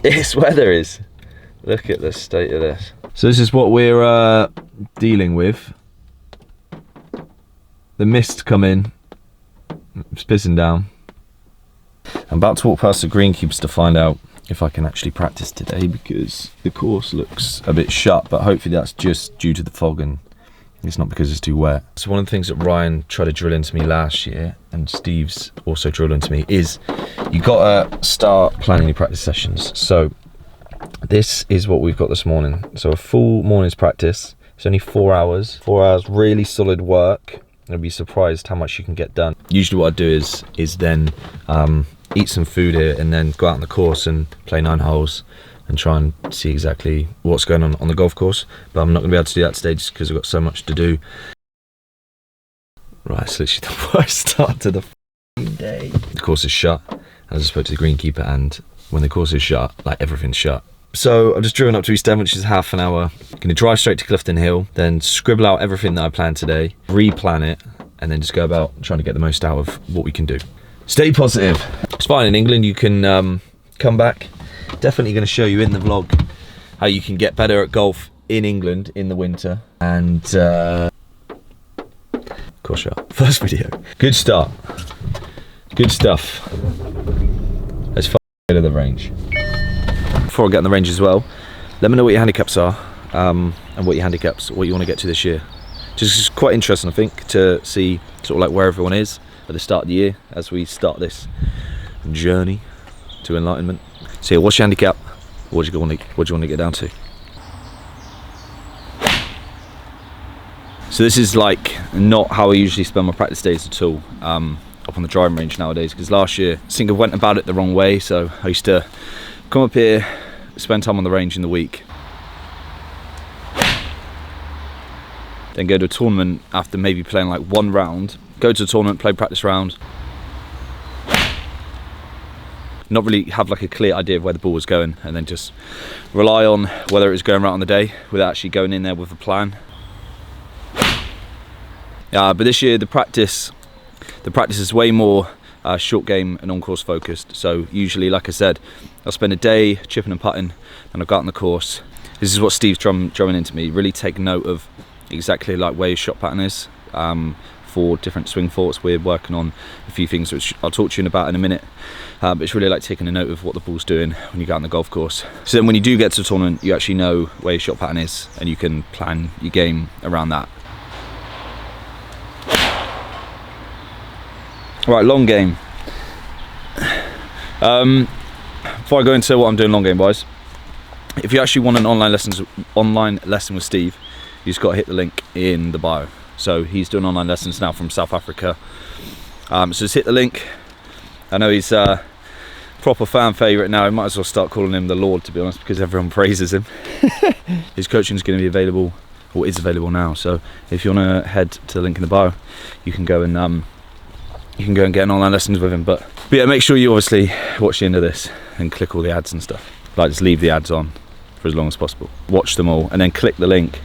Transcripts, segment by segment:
This weather is. Look at the state of this. So this is what we're dealing with. The mist come in. It's pissing down. I'm about to walk past the greenkeepers to find out if I can actually practice today, because the course looks a bit shut, but hopefully that's just due to the fog and it's not because it's too wet. So one of the things that Ryan tried to drill into me last year, and Steve's also drilled into me, is you gotta start planning your practice sessions. So this is what we've got this morning. So a full morning's practice. It's only 4 hours. 4 hours really solid work. You'll be surprised how much you can get done. Usually what I do is then eat some food here and then go out on the course and play 9 holes and try and see exactly what's going on the golf course. But I'm not going to be able to do that today just because I've got so much to do. Right, it's literally the worst start to the day. The course is shut. I just spoke to the greenkeeper, and when the course is shut, like, everything's shut. So I'm just driven up to East End, which is half an hour. I'm going to drive straight to Clifton Hill, then scribble out everything that I planned today, replan it, and then just go about trying to get the most out of what we can do. Stay positive. It's fine. In England you can come back. Definitely going to show you in the vlog how you can get better at golf in England in the winter. And course shot. First video. Good start. Good stuff. Let's get to the range. Before I get on the range as well, let me know what your handicaps are, and what you want to get to this year. Just quite interesting, I think, to see sort of like where everyone is at the start of the year as we start this journey to enlightenment. So yeah, what's your handicap? What do you want to get down to? So this is like not how I usually spend my practice days at all, up on the driving range nowadays, because last year I think I went about it the wrong way. So I used to come up here, spend time on the range in the week, then go to a tournament after maybe playing like 1 round, go to a tournament, play practice round, not really have like a clear idea of where the ball was going, and then just rely on whether it was going right on the day without actually going in there with a plan. But this year the practice is way more short game and on-course focused. So usually, like I said, I'll spend a day chipping and putting, and I'll go out on the course. This is what Steve's drumming into me. Really take note of exactly like where your shot pattern is. For different swing thoughts, we're working on a few things which I'll talk to you about in a minute. But it's really like taking a note of what the ball's doing when you go out on the golf course. So then when you do get to a tournament, you actually know where your shot pattern is, and you can plan your game around that. Right, long game. Before I go into what I'm doing long game wise, if you actually want an online lesson with Steve, you just got to hit the link in the bio. So he's doing online lessons now from South Africa. So just hit the link. I know he's a proper fan favourite now. I might as well start calling him the Lord, to be honest, because everyone praises him. His coaching is going to be available, or is available now. So if you want to head to the link in the bio, you can go and get an online lessons with him. But yeah, make sure you obviously watch the end of this and click all the ads and stuff. Like, just leave the ads on for as long as possible. Watch them all and then click the link.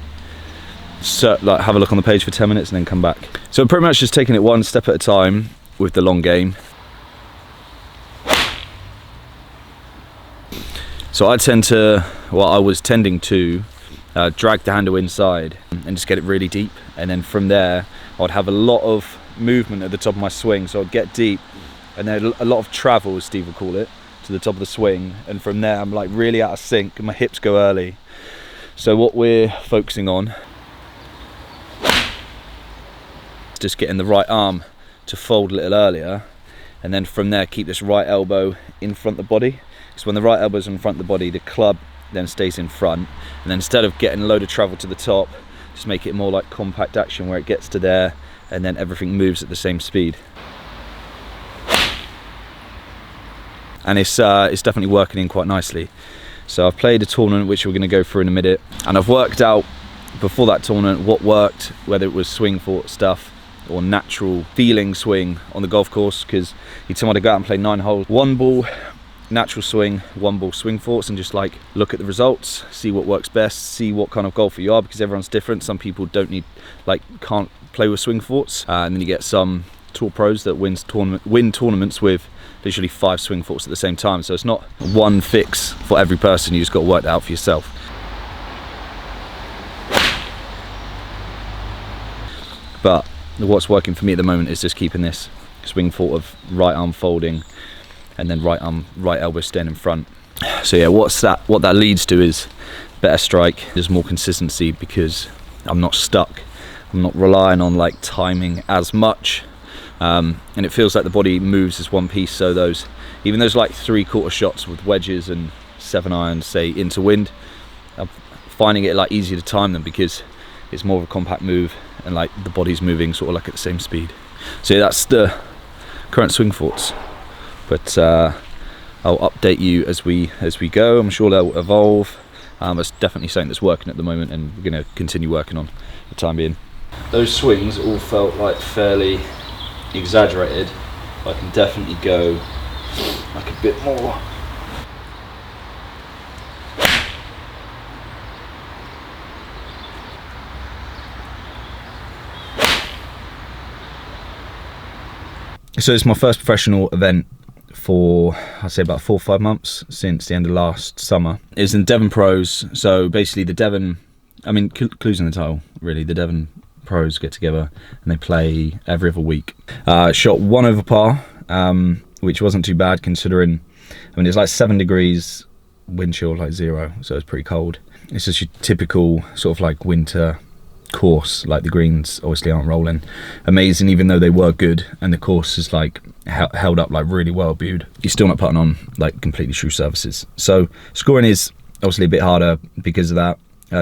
So, like, have a look on the page for 10 minutes and then come back. So I'm pretty much just taking it one step at a time with the long game. So I was tending to drag the handle inside and just get it really deep, and then from there I'd have a lot of movement at the top of my swing. So I'd get deep and then a lot of travel, as Steve would call it, to the top of the swing, and from there I'm like really out of sync and my hips go early. So what we're focusing on is just getting the right arm to fold a little earlier, and then from there keep this right elbow in front of the body. So when the right elbow's in front of the body, the club then stays in front, and then instead of getting a load of travel to the top, just make it more like compact action where it gets to there and then everything moves at the same speed. And it's definitely working in quite nicely. So I've played a tournament which we're going to go through in a minute, and I've worked out before that tournament what worked, whether it was swing thought stuff or natural feeling swing on the golf course, because you tell me to go out and play 9 holes, 1 ball natural swing, 1 ball swing thoughts, and just like look at the results, see what works best, see what kind of golfer you are, because everyone's different. Some people can't play with swing thoughts, and then you get some tour pros that win tournaments with literally 5 swing faults at the same time. So it's not one fix for every person. You just got to work that out for yourself. But what's working for me at the moment is just keeping this swing fault of right arm folding and then right elbow staying in front. So yeah, what that leads to is better strike. There's more consistency because I'm not stuck. I'm not relying on like timing as much, and it feels like the body moves as one piece. So even those like 3/4 shots with wedges and 7 irons, say into wind, I'm finding it like easier to time them because it's more of a compact move and like the body's moving sort of like at the same speed. So yeah, that's the current swing thoughts. But I'll update you as we go. I'm sure they'll evolve. It's definitely something that's working at the moment, and we're going to continue working on for the time being. Those swings all felt like fairly exaggerated. I can definitely go like a bit more. So it's my first professional event for, I'd say, about 4 or 5 months since the end of last summer. It's in Devon Pros. So basically the Devon, I mean, clues in the title really, the Devon Pros get together and they play every other week. Shot 1 over par, which wasn't too bad considering, I mean, it's like 7 degrees, wind chill like 0, so it's pretty cold. It's just your typical sort of like winter course. Like the greens obviously aren't rolling amazing, even though they were good, and the course is like held up like really well viewed. You're still not putting on like completely true surfaces, so scoring is obviously a bit harder because of that.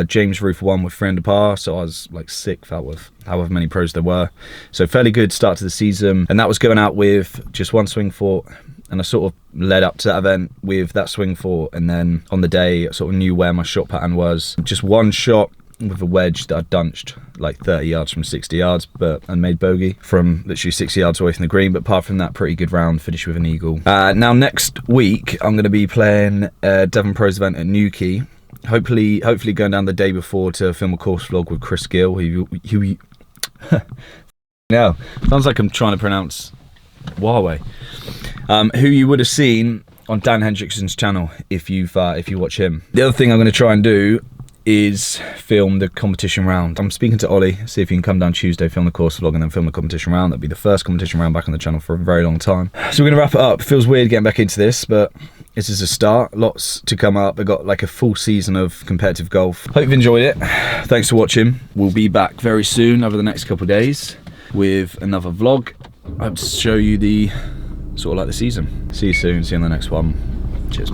James Roof won with 3 under par, so I was like 6th out of however many pros there were, so fairly good start to the season. And that was going out with just 1 swing fort, and I sort of led up to that event with that swing fort, and then on the day I sort of knew where my shot pattern was. Just 1 shot with a wedge that I dunched like 30 yards from 60 yards, and made bogey from literally 60 yards away from the green. But apart from that, pretty good round, finished with an eagle. Now next week I'm going to be playing a Devon Pros event at Newquay. Hopefully going down the day before to film a course vlog with Chris Gill, who no, sounds like I'm trying to pronounce Huawei, who you would have seen on Dan Hendrickson's channel if you watch him. The other thing I'm going to try and do is film the competition round. I'm speaking to Ollie, see if he can come down Tuesday, film the course vlog, and then film the competition round. That'll be the first competition round back on the channel for a very long time. So we're gonna wrap it up. It feels weird getting back into this, but this is a start. Lots to come up. I've got like a full season of competitive golf. Hope you've enjoyed it. Thanks for watching. We'll be back very soon over the next couple of days with another vlog. I hope to show you the sort of like the season. See you soon. See you on the next one. Cheers.